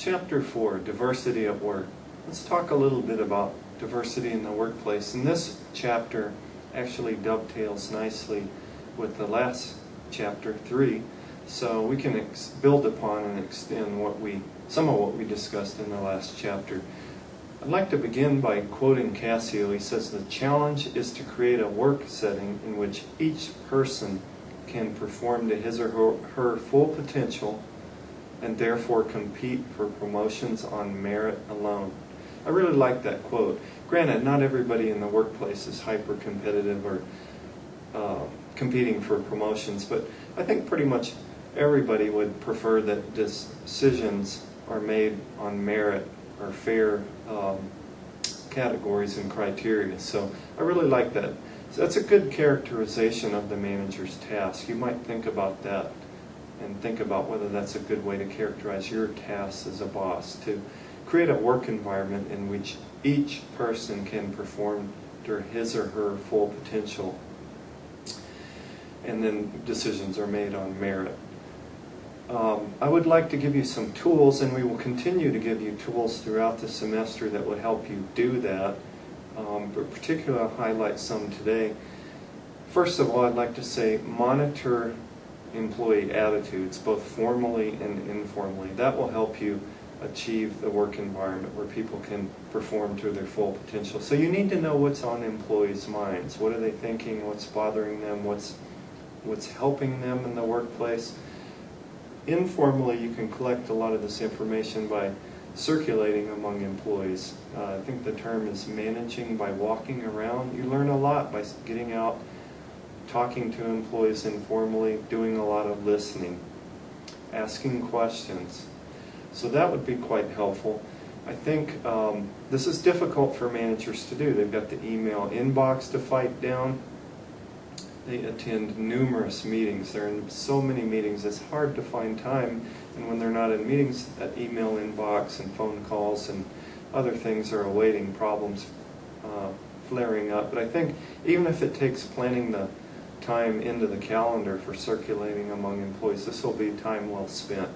Chapter 4, Diversity at Work. Let's talk a little bit about diversity in the workplace. And this chapter actually dovetails nicely with the last chapter 3, so we can build upon and extend some of what we discussed in the last chapter. I'd like to begin by quoting Cassio. He says, "The challenge is to create a work setting in which each person can perform to his or her full potential and therefore compete for promotions on merit alone." I really like that quote. Granted, not everybody in the workplace is hyper-competitive or competing for promotions, but I think pretty much everybody would prefer that decisions are made on merit or fair categories and criteria. So I really like that. So that's a good characterization of the manager's task. You might think about that and think about whether that's a good way to characterize your tasks as a boss, to create a work environment in which each person can perform to his or her full potential, and then decisions are made on merit. I would like to give you some tools, and we will continue to give you tools throughout the semester that will help you do that, but particularly I'll highlight some today. First of all, I'd like to say monitor employee attitudes, both formally and informally. That will help you achieve the work environment where people can perform to their full potential. So you need to know what's on employees' minds. What are they thinking? What's bothering them? What's helping them in the workplace? Informally, you can collect a lot of this information by circulating among employees. I think the term is managing by walking around. You learn a lot by getting out, talking to employees informally, doing a lot of listening, asking questions. So that would be quite helpful. I think this is difficult for managers to do. They've got the email inbox to fight down. They attend numerous meetings. They're in so many meetings, it's hard to find time. And when they're not in meetings, that email inbox and phone calls and other things are awaiting, problems flaring up. But I think even if it takes planning the time into the calendar for circulating among employees, this will be time well spent.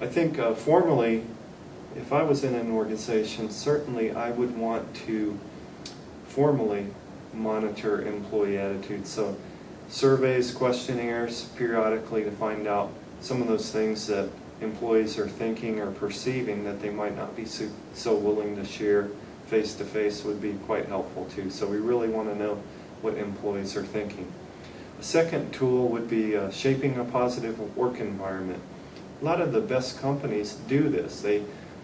I think formally, if I was in an organization, certainly I would want to formally monitor employee attitudes. So surveys, questionnaires periodically to find out some of those things that employees are thinking or perceiving that they might not be so willing to share face to face would be quite helpful too. So we really want to know what employees are thinking. A second tool would be shaping a positive work environment. A lot of the best companies do this.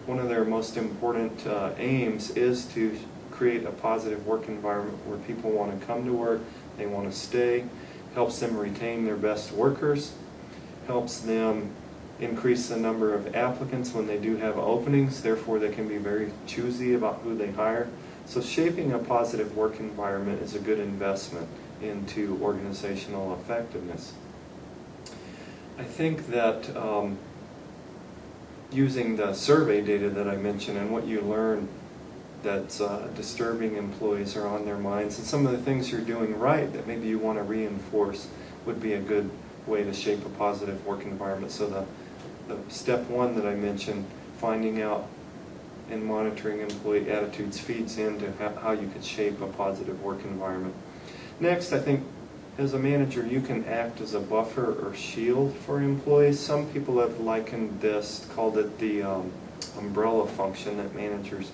One of their most important aims is to create a positive work environment where people want to come to work, they want to stay, helps them retain their best workers, helps them increase the number of applicants when they do have openings, therefore they can be very choosy about who they hire. So shaping a positive work environment is a good investment into organizational effectiveness. I think that using the survey data that I mentioned and what you learn that's disturbing employees are on their minds, and some of the things you're doing right that maybe you want to reinforce would be a good way to shape a positive work environment. So the step 1 that I mentioned, finding out and monitoring employee attitudes, feeds into how you could shape a positive work environment. Next, I think as a manager you can act as a buffer or shield for employees. Some people have likened this, called it the umbrella function, that managers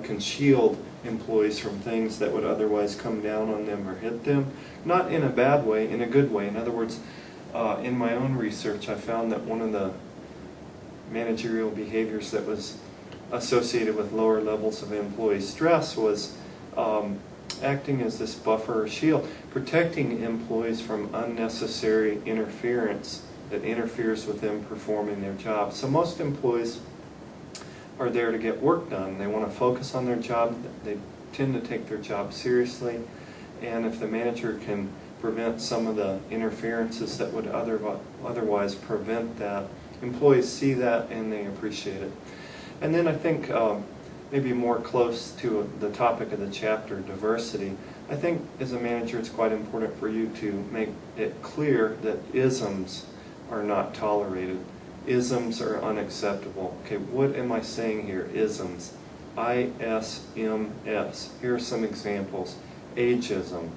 can shield employees from things that would otherwise come down on them or hit them. Not in a bad way, in a good way. In other words, in my own research I found that one of the managerial behaviors that was associated with lower levels of employee stress was acting as this buffer or shield, protecting employees from unnecessary interference that interferes with them performing their job. So most employees are there to get work done. They want to focus on their job. They tend to take their job seriously, and if the manager can prevent some of the interferences that would otherwise prevent that, employees see that and they appreciate it. And then I think maybe more close to the topic of the chapter, diversity, I think as a manager it's quite important for you to make it clear that isms are not tolerated. Isms are unacceptable. Okay, what am I saying here? Isms. ISMS. Here are some examples. Ageism,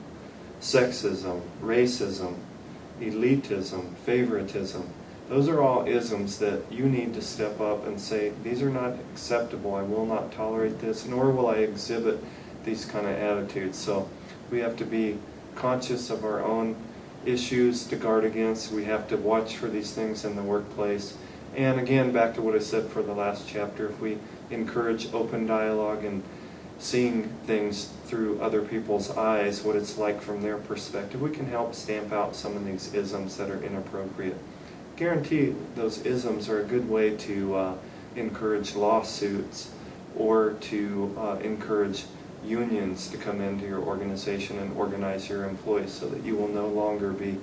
sexism, racism, elitism, favoritism. Those are all isms that you need to step up and say, these are not acceptable. I will not tolerate this, nor will I exhibit these kind of attitudes. So we have to be conscious of our own issues to guard against. We have to watch for these things in the workplace. And again, back to what I said for the last chapter, if we encourage open dialogue and seeing things through other people's eyes, what it's like from their perspective, we can help stamp out some of these isms that are inappropriate. Guarantee those isms are a good way to encourage lawsuits or to encourage unions to come into your organization and organize your employees, so that you will no longer be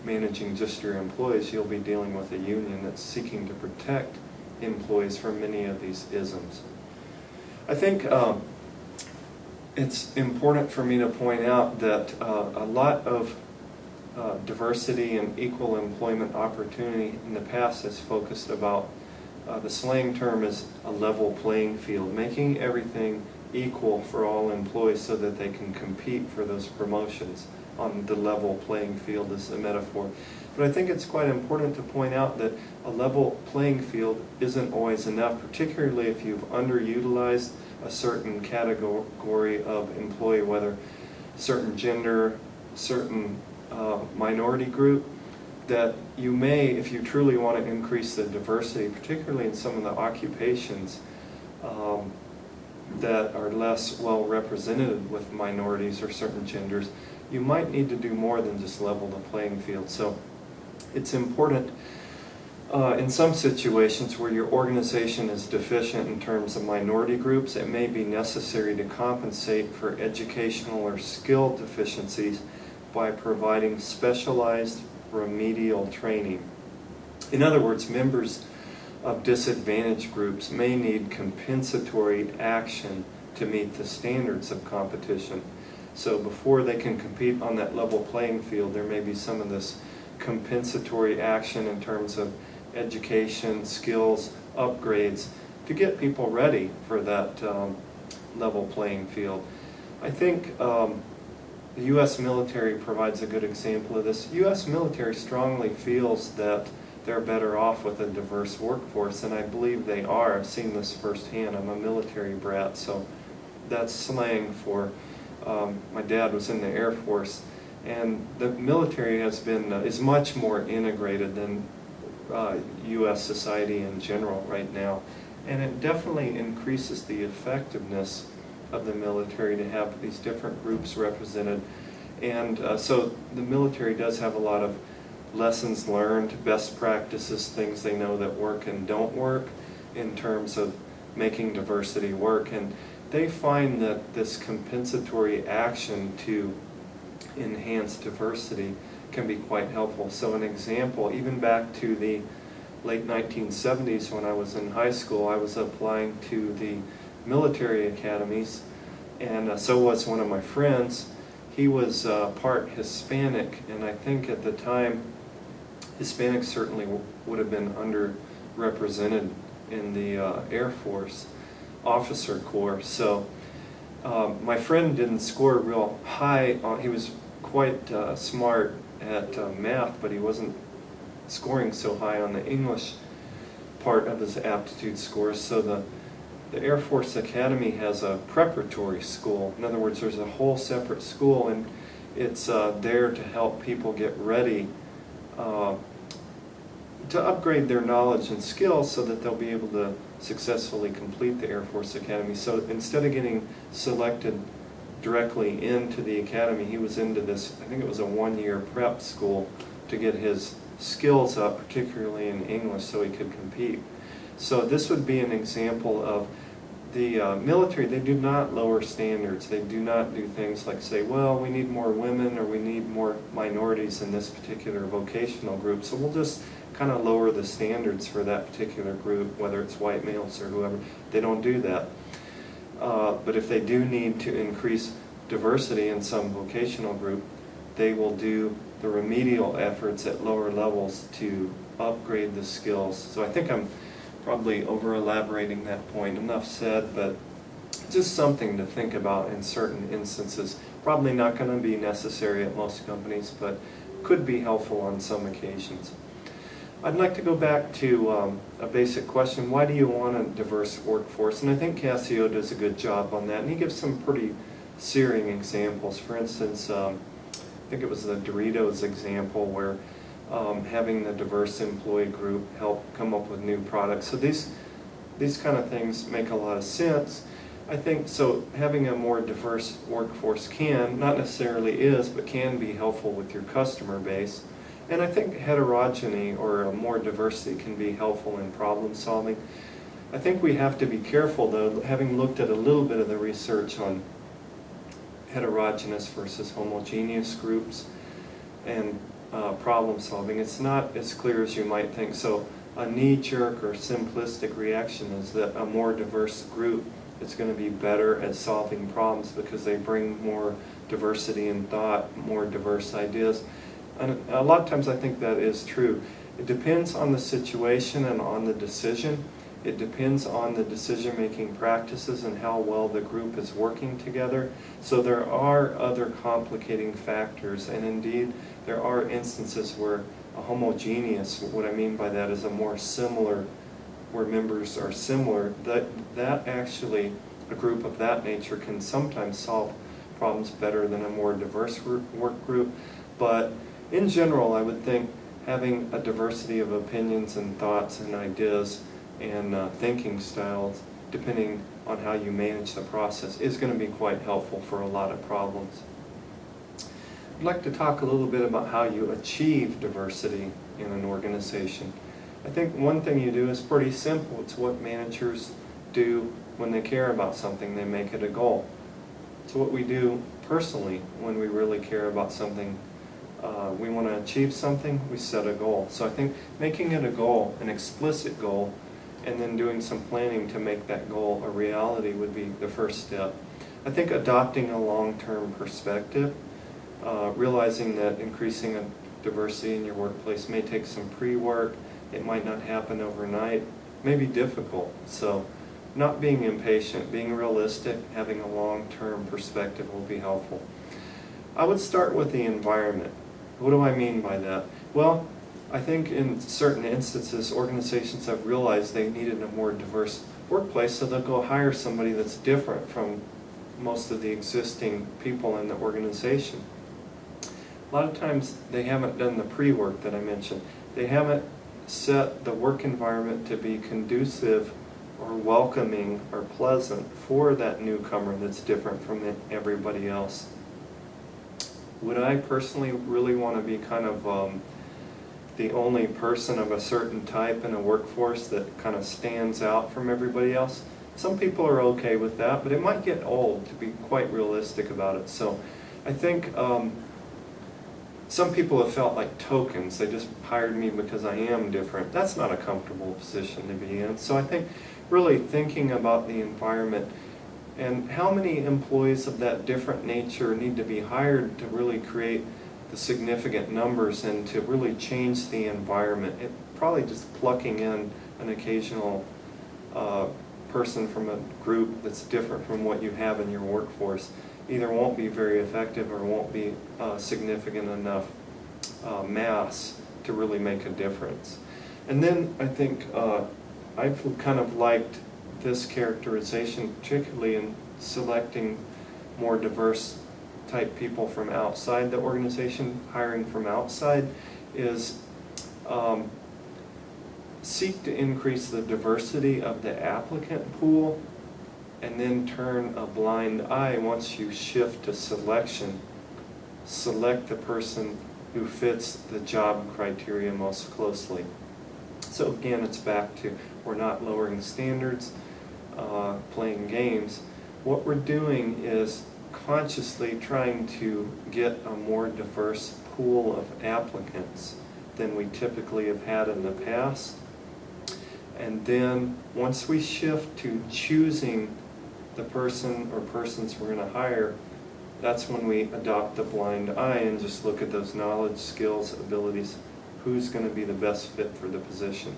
managing just your employees. You'll be dealing with a union that's seeking to protect employees from many of these isms. I think it's important for me to point out that a lot of diversity and equal employment opportunity in the past has focused about, the slang term is a level playing field, making everything equal for all employees so that they can compete for those promotions on the level playing field is the metaphor. But I think it's quite important to point out that a level playing field isn't always enough, particularly if you've underutilized a certain category of employee, whether certain gender, certain minority group, that you may, if you truly want to increase the diversity, particularly in some of the occupations that are less well represented with minorities or certain genders, you might need to do more than just level the playing field. So it's important in some situations where your organization is deficient in terms of minority groups, it may be necessary to compensate for educational or skill deficiencies by providing specialized remedial training. In other words, members of disadvantaged groups may need compensatory action to meet the standards of competition. So before they can compete on that level playing field, there may be some of this compensatory action in terms of education, skills, upgrades to get people ready for that level playing field. I think the U.S. military provides a good example of this. The U.S. military strongly feels that they're better off with a diverse workforce, and I believe they are. I've seen this firsthand. I'm a military brat, so that's slang for my dad was in the Air Force, and the military has been is much more integrated than U.S. society in general right now, and it definitely increases the effectiveness of the military to have these different groups represented. And so the military does have a lot of lessons learned, best practices, things they know that work and don't work in terms of making diversity work. And they find that this compensatory action to enhance diversity can be quite helpful. So an example, even back to the late 1970s when I was in high school, I was applying to the military academies, and so was one of my friends. He was part Hispanic, and I think at the time Hispanics certainly would have been underrepresented in the Air Force officer corps. So my friend didn't score real high he was quite smart at math, but he wasn't scoring so high on the English part of his aptitude scores. So the Air Force Academy has a preparatory school. In other words, there's a whole separate school, and it's there to help people get ready to upgrade their knowledge and skills so that they'll be able to successfully complete the Air Force Academy. So instead of getting selected directly into the academy, he was into this, I think it was a one-year prep school to get his skills up, particularly in English, so he could compete. So this would be an example of the military. They do not lower standards. They do not do things like say, well, we need more women or we need more minorities in this particular vocational group, so we'll just kind of lower the standards for that particular group, whether it's white males or whoever. They don't do that. But if they do need to increase diversity in some vocational group, they will do the remedial efforts at lower levels to upgrade the skills. So I think I'm probably over elaborating that point. Enough said, but just something to think about in certain instances. Probably not going to be necessary at most companies, but could be helpful on some occasions. I'd like to go back to a basic question. Why do you want a diverse workforce? And I think Cascio does a good job on that, and he gives some pretty searing examples. For instance, I think it was the Doritos example where having the diverse employee group help come up with new products. So these kind of things make a lot of sense. I think so having a more diverse workforce can, not necessarily is, but can be helpful with your customer base. And I think heterogeneity or more diversity can be helpful in problem solving. I think we have to be careful though, having looked at a little bit of the research on heterogeneous versus homogeneous groups and problem solving. It's not as clear as you might think. So a knee-jerk or simplistic reaction is that a more diverse group is going to be better at solving problems because they bring more diversity in thought, more diverse ideas. And a lot of times I think that is true. It depends on the situation and on the decision. It depends on the decision-making practices and how well the group is working together. So there are other complicating factors, and indeed there are instances where a homogeneous, what I mean by that is a more similar, where members are similar, that actually, a group of that nature can sometimes solve problems better than a more diverse work group. But in general, I would think having a diversity of opinions and thoughts and ideas and thinking styles, depending on how you manage the process, is going to be quite helpful for a lot of problems. I'd like to talk a little bit about how you achieve diversity in an organization. I think one thing you do is pretty simple. It's what managers do when they care about something. They make it a goal. It's what we do personally when we really care about something. We want to achieve something, we set a goal. So I think making it a goal, an explicit goal, and then doing some planning to make that goal a reality would be the first step. I think adopting a long-term perspective, realizing that increasing a diversity in your workplace may take some pre-work, it might not happen overnight, may be difficult. So not being impatient, being realistic, having a long-term perspective will be helpful. I would start with the environment. What do I mean by that? Well, I think in certain instances, organizations have realized they needed a more diverse workplace, so they'll go hire somebody that's different from most of the existing people in the organization. A lot of times they haven't done the pre-work that I mentioned. They haven't set the work environment to be conducive or welcoming or pleasant for that newcomer that's different from everybody else. Would I personally really want to be kind of the only person of a certain type in a workforce that kind of stands out from everybody else? Some people are okay with that, but it might get old, to be quite realistic about it. So I think some people have felt like tokens. They just hired me because I am different. That's not a comfortable position to be in. So I think really thinking about the environment and how many employees of that different nature need to be hired to really create the significant numbers and to really change the environment. It probably just plucking in an occasional person from a group that's different from what you have in your workforce either won't be very effective or won't be significant enough mass to really make a difference. And then I think I've kind of liked this characterization, particularly in selecting more diverse type people from outside the organization. Hiring from outside is seek to increase the diversity of the applicant pool and then turn a blind eye once you shift to selection. Select the person who fits the job criteria most closely. So again, it's back to we're not lowering standards, playing games. What we're doing is consciously trying to get a more diverse pool of applicants than we typically have had in the past. And then once we shift to choosing the person or persons we're going to hire, that's when we adopt the blind eye and just look at those knowledge, skills, abilities, who's going to be the best fit for the position.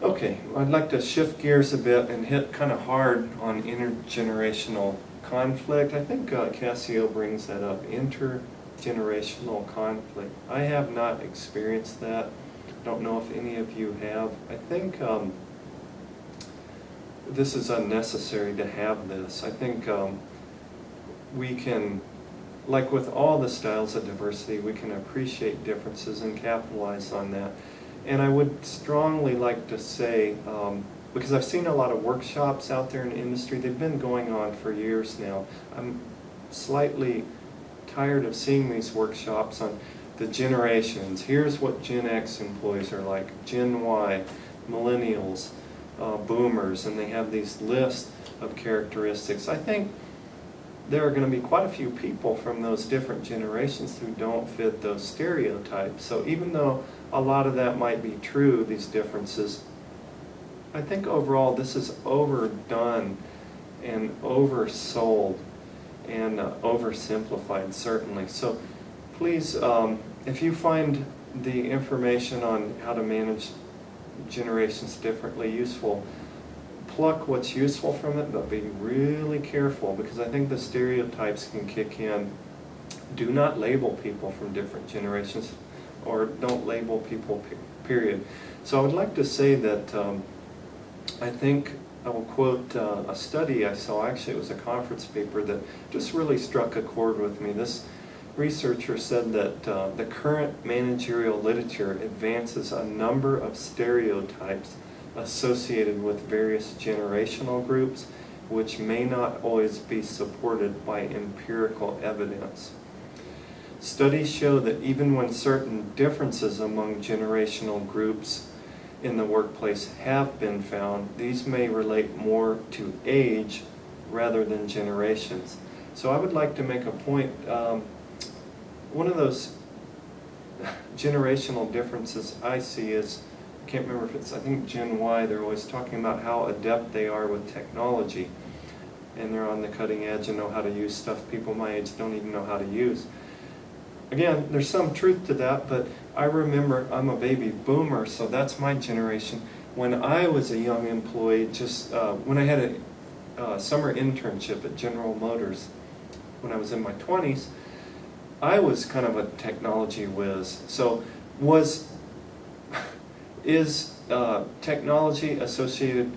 Okay, I'd like to shift gears a bit and hit kind of hard on intergenerational conflict. I think Cassio brings that up, intergenerational conflict. I have not experienced that. I don't know if any of you have. I think this is unnecessary to have this. I think we can, like with all the styles of diversity, we can appreciate differences and capitalize on that. And I would strongly like to say, because I've seen a lot of workshops out there in the industry, they've been going on for years now. I'm slightly tired of seeing these workshops on the generations. Here's what Gen X employees are like, Gen Y, millennials, boomers, and they have these lists of characteristics. I think there are going to be quite a few people from those different generations who don't fit those stereotypes. So even though a lot of that might be true, these differences, I think overall this is overdone and oversold and oversimplified, certainly. So please, if you find the information on how to manage generations differently useful, pluck what's useful from it, but be really careful, because I think the stereotypes can kick in. Do not label people from different generations, or don't label people, period. So I would like to say that I think I will quote a study I saw. Actually, it was a conference paper that just really struck a chord with me. This researcher said that the current managerial literature advances a number of stereotypes associated with various generational groups, which may not always be supported by empirical evidence. Studies show that even when certain differences among generational groups in the workplace have been found, these may relate more to age rather than generations. So I would like to make a point. One of those generational differences I see is, I can't remember if it's, I think Gen Y, they're always talking about how adept they are with technology. And they're on the cutting edge and know how to use stuff people my age don't even know how to use. Again, there's some truth to that, but I remember, I'm a baby boomer, so that's my generation. When I was a young employee, just when I had a summer internship at General Motors, when I was in my 20s, I was kind of a technology whiz. So is technology associated,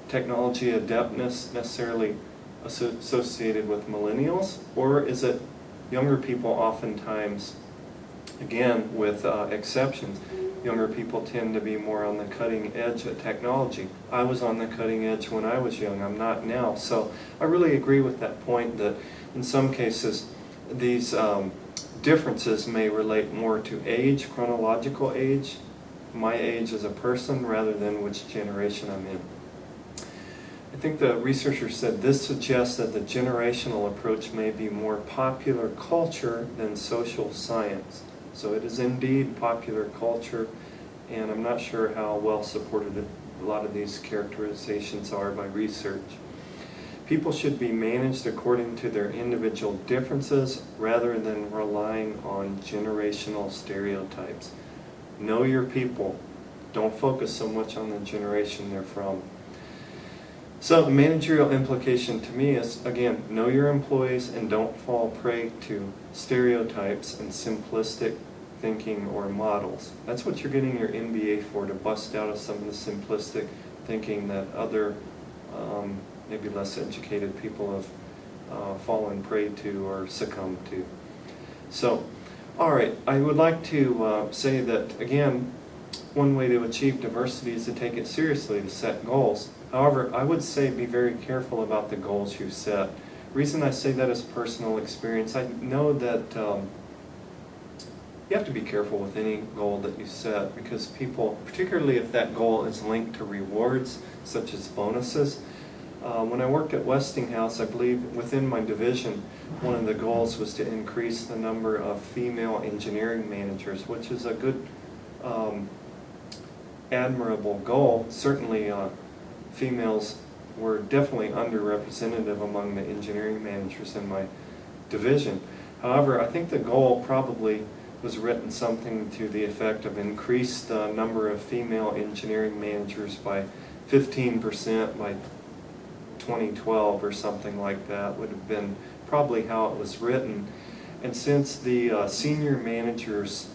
technology adeptness necessarily associated with millennials, or is it younger people oftentimes, again with exceptions, younger people tend to be more on the cutting edge of technology. I was on the cutting edge when I was young, I'm not now. So I really agree with that point that in some cases these differences may relate more to age, chronological age, my age as a person, rather than which generation I'm in. I think the researcher said this suggests that the generational approach may be more popular culture than social science. So it is indeed popular culture, and I'm not sure how well supported a lot of these characterizations are by research. People should be managed according to their individual differences rather than relying on generational stereotypes. Know your people. Don't focus so much on the generation they're from. So the managerial implication to me is, again, know your employees and don't fall prey to stereotypes and simplistic thinking or models. That's what you're getting your MBA for, to bust out of some of the simplistic thinking that other maybe less educated people have fallen prey to or succumbed to. So, all right, I would like to say that, again, one way to achieve diversity is to take it seriously, to set goals. However, I would say be very careful about the goals you set. The reason I say that is personal experience. I know that you have to be careful with any goal that you set, because people, particularly if that goal is linked to rewards, such as bonuses. When I worked at Westinghouse, I believe within my division, one of the goals was to increase the number of female engineering managers, which is a good, admirable goal. Certainly females we're definitely underrepresented among the engineering managers in my division. However, I think the goal probably was written something to the effect of increase the number of female engineering managers by 15% by 2012 or something like that would have been probably how it was written. And since the senior managers'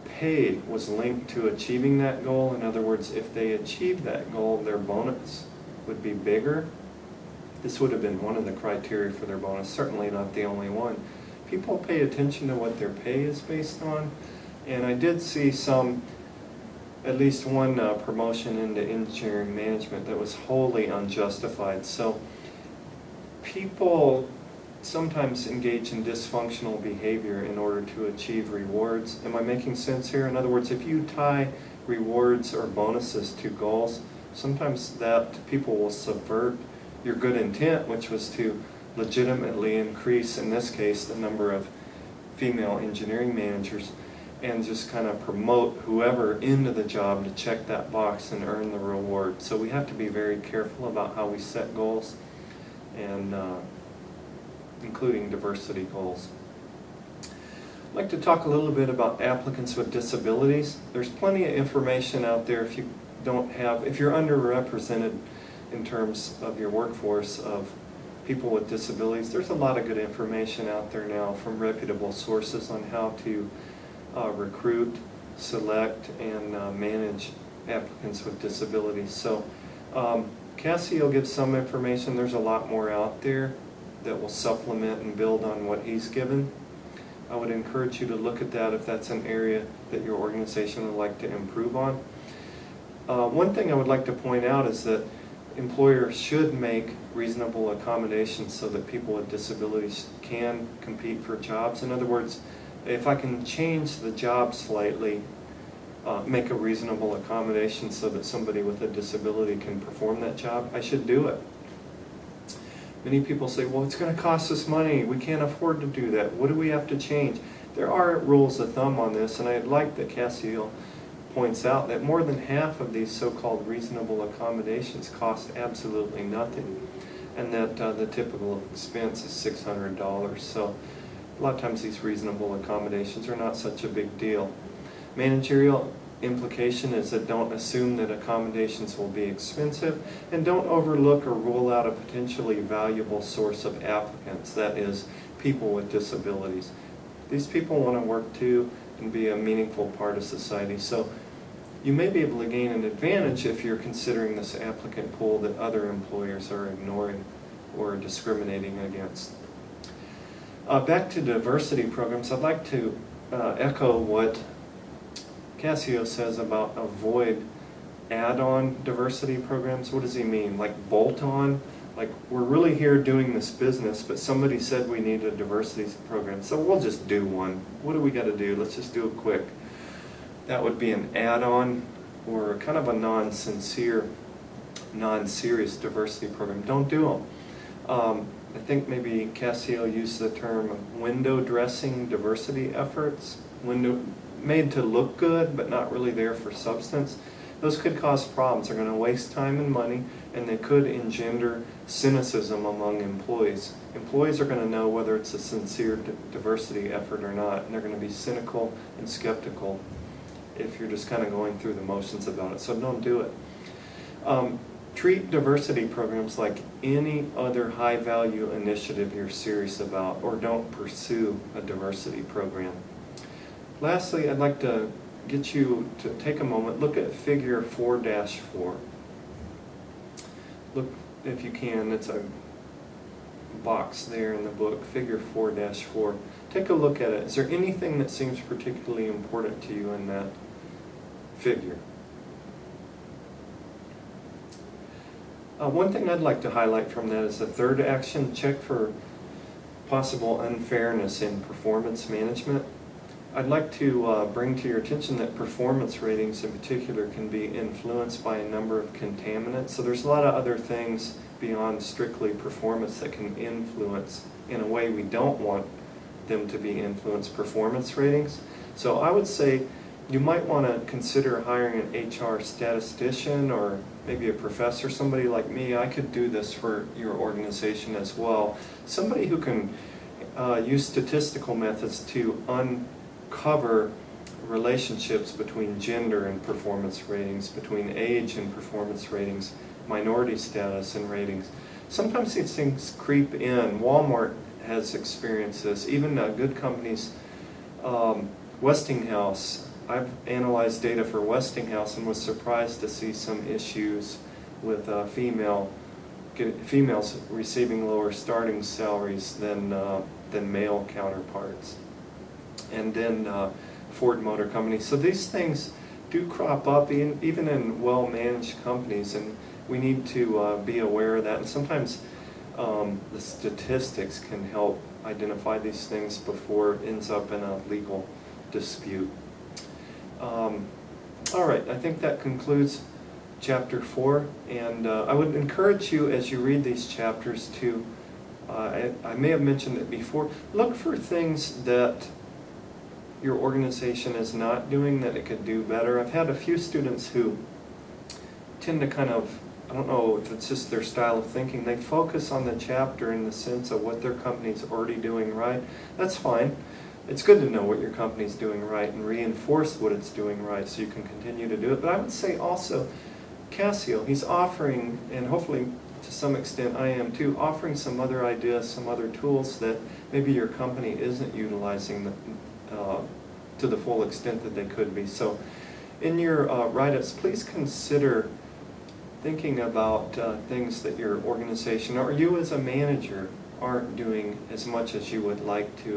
pay was linked to achieving that goal, in other words, if they achieved that goal, their bonus would be bigger. This would have been one of the criteria for their bonus, certainly not the only one. People pay attention to what their pay is based on, and I did see at least one promotion into engineering management that was wholly unjustified. So people sometimes engage in dysfunctional behavior in order to achieve rewards. Am I making sense here? In other words, if you tie rewards or bonuses to goals, sometimes that people will subvert your good intent, which was to legitimately increase, in this case, the number of female engineering managers, and just kind of promote whoever into the job to check that box and earn the reward. So we have to be very careful about how we set goals, and including diversity goals. I'd like to talk a little bit about applicants with disabilities. There's plenty of information out there if you're underrepresented in terms of your workforce of people with disabilities. There's a lot of good information out there now from reputable sources on how to recruit, select, and manage applicants with disabilities. So Cassie will give some information. There's a lot more out there that will supplement and build on what he's given. I would encourage you to look at that if that's an area that your organization would like to improve on. One thing I would like to point out is that employers should make reasonable accommodations so that people with disabilities can compete for jobs. In other words, if I can change the job slightly, make a reasonable accommodation so that somebody with a disability can perform that job, I should do it. Many people say, well, it's going to cost us money. We can't afford to do that. What do we have to change? There are rules of thumb on this, and I'd like that Cassiel points out that more than half of these so-called reasonable accommodations cost absolutely nothing, and that the typical expense is $600. So a lot of times these reasonable accommodations are not such a big deal. Managerial implication is that don't assume that accommodations will be expensive, and don't overlook or rule out a potentially valuable source of applicants, that is, people with disabilities. These people want to work too and be a meaningful part of society. So you may be able to gain an advantage if you're considering this applicant pool that other employers are ignoring or discriminating against. Back to diversity programs, I'd like to echo what Cassio says about avoid add-on diversity programs. What does he mean? Like bolt-on? Like we're really here doing this business, but somebody said we need a diversity program, so we'll just do one. What do we got to do? Let's just do it quick. That would be an add-on or kind of a non-sincere, non-serious diversity program. Don't do them. I think maybe Cassio used the term window dressing diversity efforts. Made to look good, but not really there for substance. Those could cause problems. They're going to waste time and money, and they could engender cynicism among employees. Employees are going to know whether it's a sincere diversity effort or not, and they're going to be cynical and skeptical if you're just kind of going through the motions about it. So don't do it. Treat diversity programs like any other high-value initiative you're serious about, or don't pursue a diversity program. Lastly, I'd like to get you to take a moment, look at figure 4-4. Look, if you can, it's a box there in the book, figure 4-4. Take a look at it. Is there anything that seems particularly important to you in that figure? One thing I'd like to highlight from that is the third action, check for possible unfairness in performance management. I'd like to bring to your attention that performance ratings in particular can be influenced by a number of contaminants. So there's a lot of other things beyond strictly performance that can influence, in a way we don't want them to be influenced, performance ratings. So I would say You might want to consider hiring an HR statistician or maybe a professor, somebody like me. I could do this for your organization as well. Somebody who can use statistical methods to uncover relationships between gender and performance ratings, between age and performance ratings, minority status and ratings. Sometimes these things creep in. Walmart has experienced this. Even good companies, Westinghouse. I've analyzed data for Westinghouse and was surprised to see some issues with females receiving lower starting salaries than male counterparts. And then Ford Motor Company. So these things do crop up even in well-managed companies, and we need to be aware of that. And sometimes the statistics can help identify these things before it ends up in a legal dispute. All right, I think that concludes Chapter 4, and I would encourage you as you read these chapters to, I may have mentioned it before, look for things that your organization is not doing that it could do better. I've had a few students who tend to kind of, I don't know if it's just their style of thinking, they focus on the chapter in the sense of what their company's already doing right. That's fine. It's good to know what your company's doing right and reinforce what it's doing right so you can continue to do it. But I would say also, Casio, he's offering, and hopefully to some extent I am too, offering some other ideas, some other tools that maybe your company isn't utilizing to the full extent that they could be. So in your write-ups, please consider thinking about things that your organization or you as a manager aren't doing as much as you would like to.